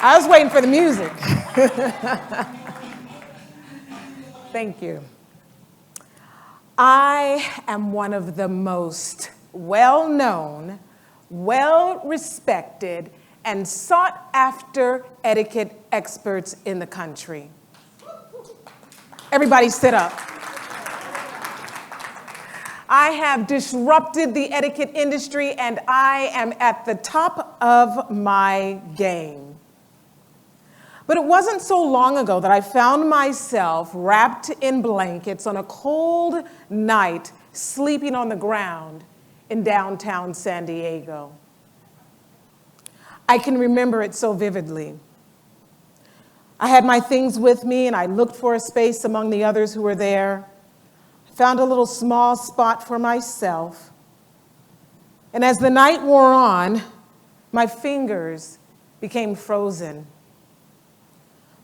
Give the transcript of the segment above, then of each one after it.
I was waiting for the music. Thank you. I am one of the most well-known, well-respected, and sought-after etiquette experts in the country. Everybody sit up. I have disrupted the etiquette industry, and I am at the top of my game. But it wasn't so long ago that I found myself wrapped in blankets on a cold night, sleeping on the ground in downtown San Diego. I can remember it so vividly. I had my things with me, and I looked for a space among the others who were there. I found a little small spot for myself. And as the night wore on, my fingers became frozen.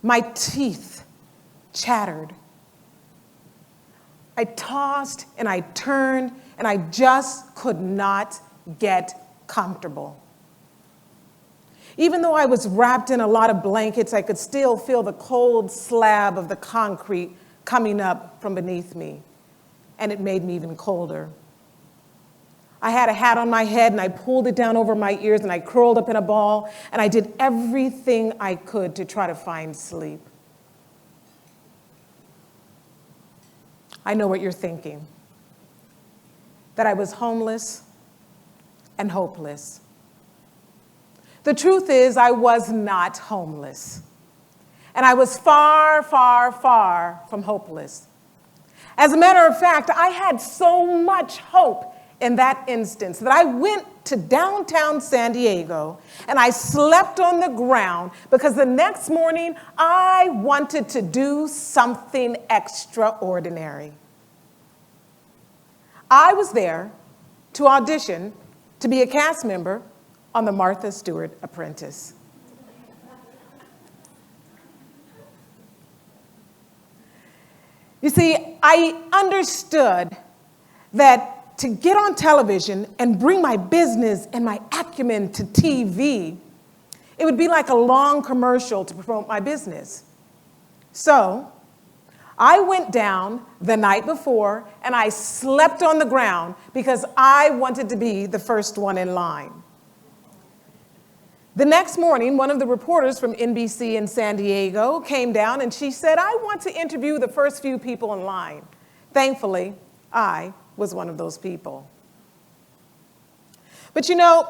My teeth chattered. I tossed and I turned, and I just could not get comfortable. Even though I was wrapped in a lot of blankets, I could still feel the cold slab of the concrete coming up from beneath me, and it made me even colder. I had a hat on my head, and I pulled it down over my ears, and I curled up in a ball, and I did everything I could to try to find sleep. I know what you're thinking, that I was homeless and hopeless. The truth is, I was not homeless, and I was far, far, far from hopeless. As a matter of fact, I had so much hope in that instance that I went to downtown San Diego and I slept on the ground because the next morning I wanted to do something extraordinary. I was there to audition to be a cast member on the Martha Stewart Apprentice. You see, I understood that to get on television and bring my business and my acumen to TV, it would be like a long commercial to promote my business. So I went down the night before and I slept on the ground because I wanted to be the first one in line. The next morning, one of the reporters from NBC in San Diego came down and she said, "I want to interview the first few people in line." Thankfully, I was one of those people. But you know,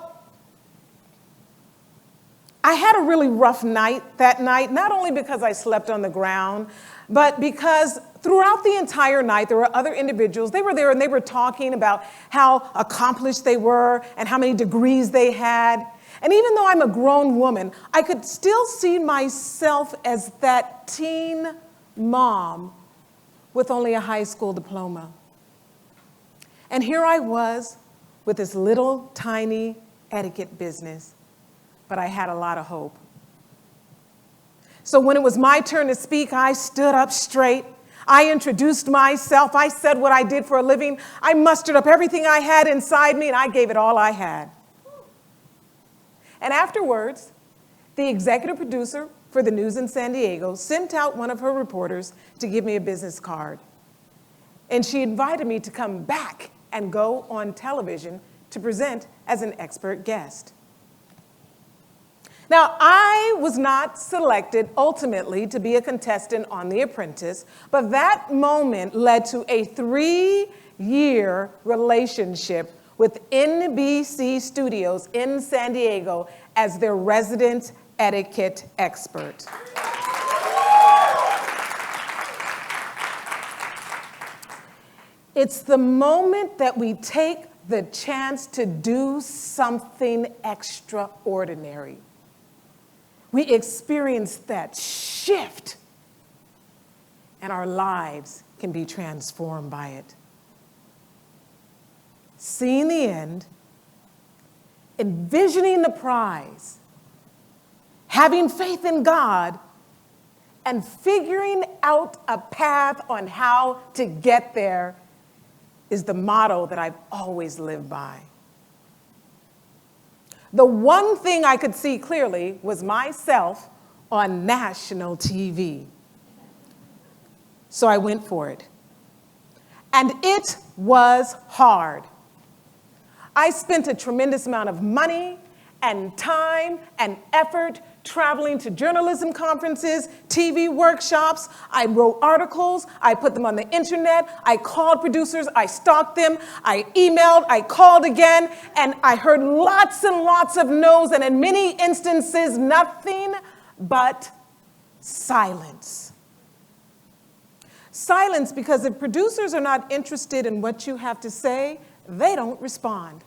I had a really rough night that night, not only because I slept on the ground, but because throughout the entire night, there were other individuals. They were there and they were talking about how accomplished they were and how many degrees they had. And even though I'm a grown woman, I could still see myself as that teen mom with only a high school diploma. And here I was with this little tiny etiquette business, but I had a lot of hope. So when it was my turn to speak, I stood up straight. I introduced myself. I said what I did for a living. I mustered up everything I had inside me, and I gave it all I had. And afterwards, the executive producer for the news in San Diego sent out one of her reporters to give me a business card. And she invited me to come back and go on television to present as an expert guest. Now, I was not selected ultimately to be a contestant on The Apprentice, but that moment led to a 3-year relationship with NBC Studios in San Diego as their resident etiquette expert. It's the moment that we take the chance to do something extraordinary. We experience that shift, and our lives can be transformed by it. Seeing the end, envisioning the prize, having faith in God, and figuring out a path on how to get there is the motto that I've always lived by. The one thing I could see clearly was myself on national TV. So I went for it. And it was hard. I spent a tremendous amount of money and time and effort traveling to journalism conferences, TV workshops. I wrote articles. I put them on the internet. I called producers. I stalked them. I emailed. I called again. And I heard lots and lots of no's, and in many instances, nothing but silence. Silence, because if producers are not interested in what you have to say, they don't respond.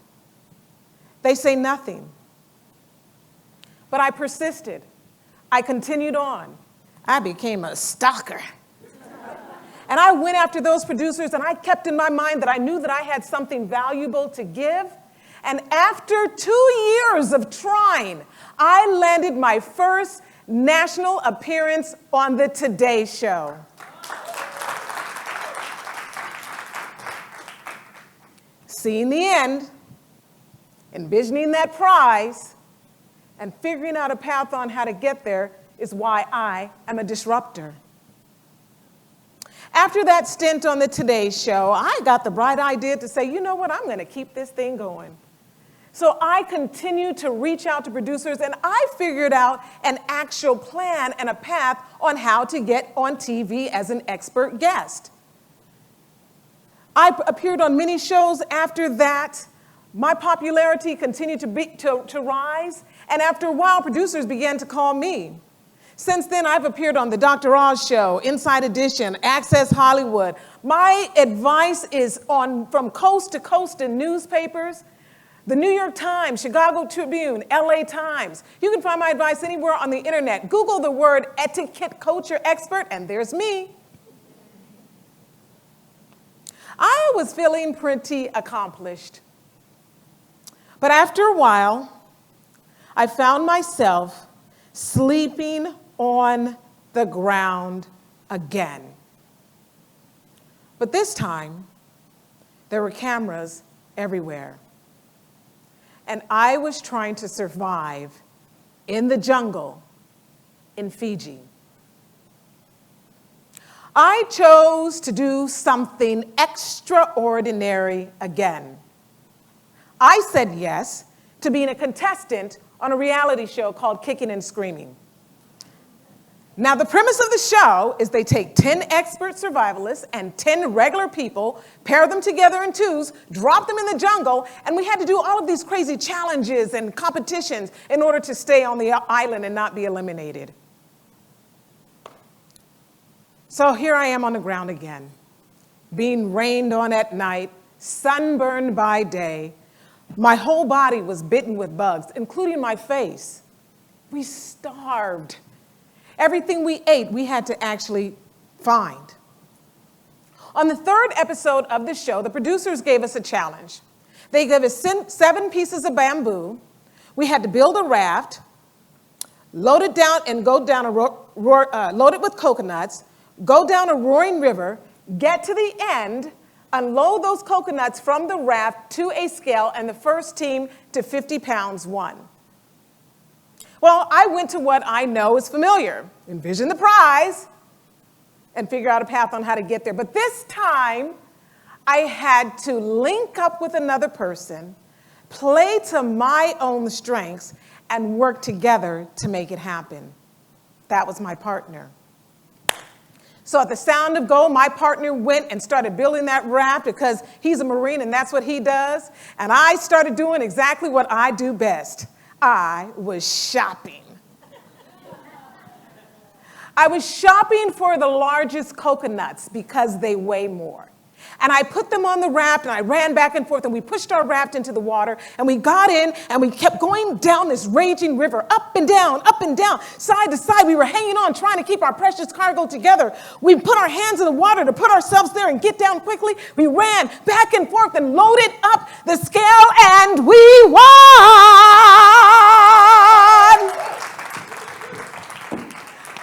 They say nothing. But I persisted. I continued on. I became a stalker. And I went after those producers, and I kept in my mind that I knew that I had something valuable to give. And after 2 years of trying, I landed my first national appearance on the Today Show. Seeing the end, envisioning that prize, and figuring out a path on how to get there is why I am a disruptor. After that stint on the Today Show, I got the bright idea to say, you know what, I'm going to keep this thing going. So I continued to reach out to producers, and I figured out an actual plan and a path on how to get on TV as an expert guest. I appeared on many shows after that. My popularity continued to rise, and after a while, producers began to call me. Since then, I've appeared on The Dr. Oz Show, Inside Edition, Access Hollywood. My advice is from coast to coast in newspapers, the New York Times, Chicago Tribune, LA Times. You can find my advice anywhere on the internet. Google the word etiquette coach or expert, and there's me. I was feeling pretty accomplished. But after a while, I found myself sleeping on the ground again. But this time, there were cameras everywhere. And I was trying to survive in the jungle in Fiji. I chose to do something extraordinary again. I said yes to being a contestant on a reality show called Kicking and Screaming. Now, the premise of the show is they take 10 expert survivalists and 10 regular people, pair them together in twos, drop them in the jungle, and we had to do all of these crazy challenges and competitions in order to stay on the island and not be eliminated. So here I am on the ground again, being rained on at night, sunburned by day. My whole body was bitten with bugs, including my face. We starved. Everything we ate, we had to actually find. On the third episode of the show, the producers gave us a challenge. They gave us 7 pieces of bamboo. We had to build a raft, load it down and go down load it with coconuts, go down a roaring river, get to the end, unload those coconuts from the raft to a scale, and the first team to 50 pounds won. Well, I went to what I know is familiar. Envision the prize and figure out a path on how to get there. But this time, I had to link up with another person, play to my own strengths, and work together to make it happen. That was my partner. So at the sound of go, my partner went and started building that raft because he's a Marine and that's what he does. And I started doing exactly what I do best. I was shopping. I was shopping for the largest coconuts because they weigh more. And I put them on the raft, and I ran back and forth, and we pushed our raft into the water, and we got in, and we kept going down this raging river, up and down, side to side. We were hanging on, trying to keep our precious cargo together. We put our hands in the water to put ourselves there and get down quickly. We ran back and forth and loaded up the scale, and we won!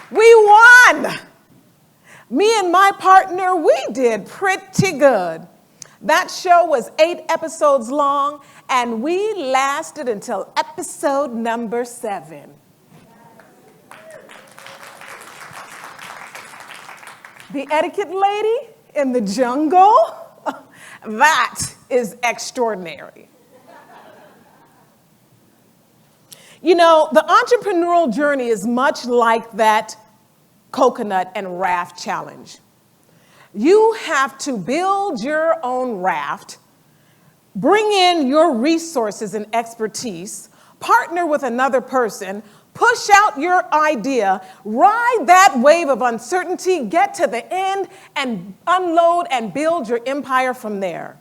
We won! Me and my partner, we did pretty good. That show was 8 episodes long, and we lasted until episode number 7. The etiquette lady in the jungle, that is extraordinary. You know, the entrepreneurial journey is much like that coconut and raft challenge. You have to build your own raft, bring in your resources and expertise, partner with another person, push out your idea, ride that wave of uncertainty, get to the end, and unload and build your empire from there.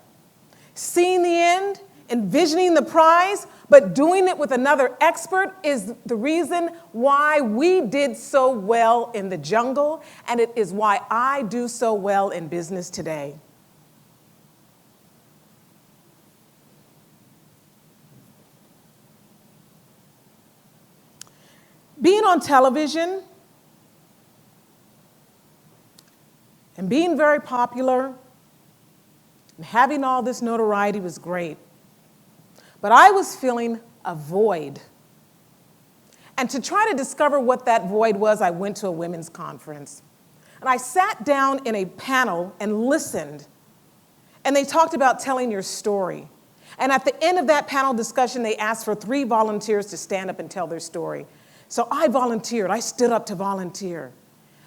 Seeing the end, envisioning the prize, but doing it with another expert is the reason why we did so well in the jungle, and it is why I do so well in business today. Being on television and being very popular and having all this notoriety was great. But I was feeling a void. And to try to discover what that void was, I went to a women's conference. And I sat down in a panel and listened. And they talked about telling your story. And at the end of that panel discussion, they asked for 3 volunteers to stand up and tell their story. So I volunteered. I stood up to volunteer.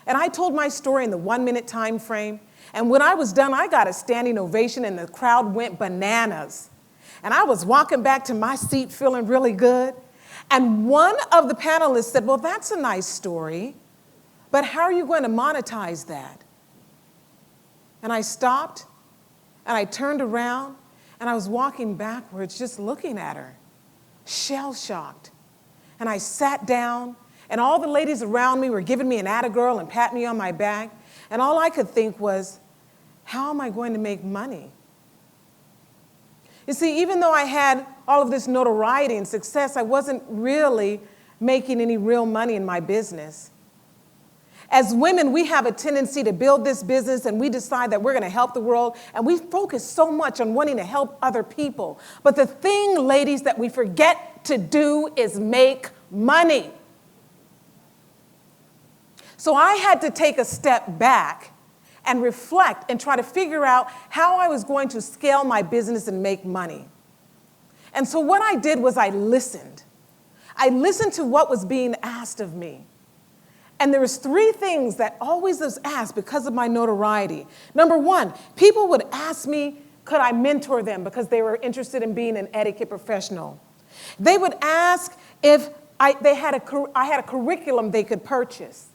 And I told my story in the 1-minute time frame. And when I was done, I got a standing ovation and the crowd went bananas. And I was walking back to my seat feeling really good. And one of the panelists said, well, that's a nice story, but how are you going to monetize that? And I stopped, and I turned around, and I was walking backwards just looking at her, shell-shocked. And I sat down, and all the ladies around me were giving me an atta-girl and patting me on my back. And all I could think was, how am I going to make money? You see, even though I had all of this notoriety and success, I wasn't really making any real money in my business. As women, we have a tendency to build this business and we decide that we're going to help the world, and we focus so much on wanting to help other people. But the thing, ladies, that we forget to do is make money. So I had to take a step back and reflect and try to figure out how I was going to scale my business and make money. And so what I did was I listened. I listened to what was being asked of me. And there was 3 things that always was asked because of my notoriety. Number 1, people would ask me, could I mentor them because they were interested in being an etiquette professional. They would ask if I had a curriculum they could purchase.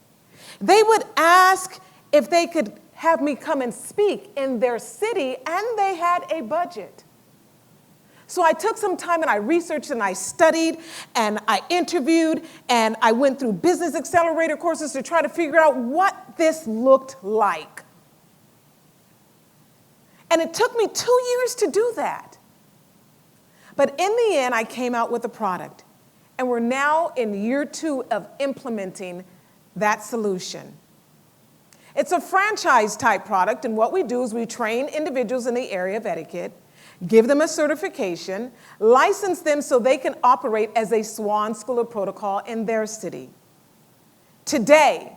They would ask if they could have me come and speak in their city, and they had a budget. So I took some time and I researched and I studied and I interviewed and I went through business accelerator courses to try to figure out what this looked like. And it took me 2 years to do that. But in the end, I came out with a product. And we're now in year 2 of implementing that solution. It's a franchise-type product, and what we do is we train individuals in the area of etiquette, give them a certification, license them so they can operate as a Swann School of Protocol in their city. Today,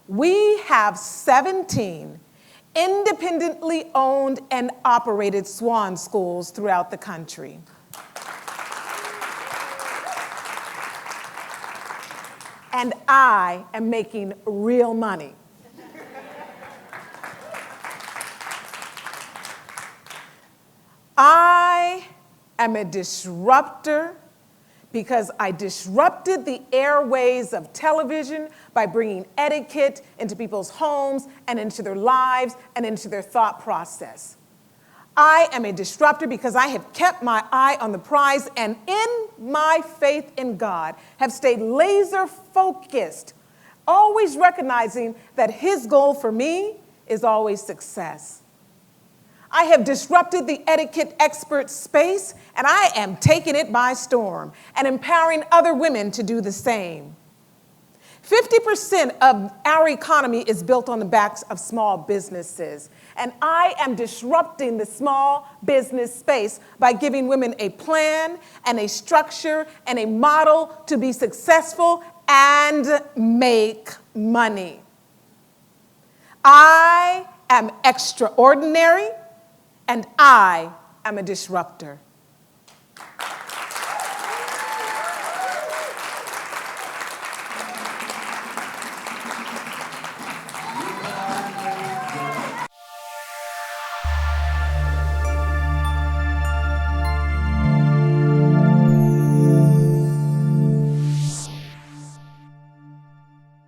we have 17 independently owned and operated Swann schools throughout the country. And I am making real money. I am a disruptor because I disrupted the airways of television by bringing etiquette into people's homes and into their lives and into their thought process. I am a disruptor because I have kept my eye on the prize and in my faith in God have stayed laser focused, always recognizing that His goal for me is always success. I have disrupted the etiquette expert space, and I am taking it by storm and empowering other women to do the same. 50% of our economy is built on the backs of small businesses, and I am disrupting the small business space by giving women a plan and a structure and a model to be successful and make money. I am extraordinary, and I am a disruptor.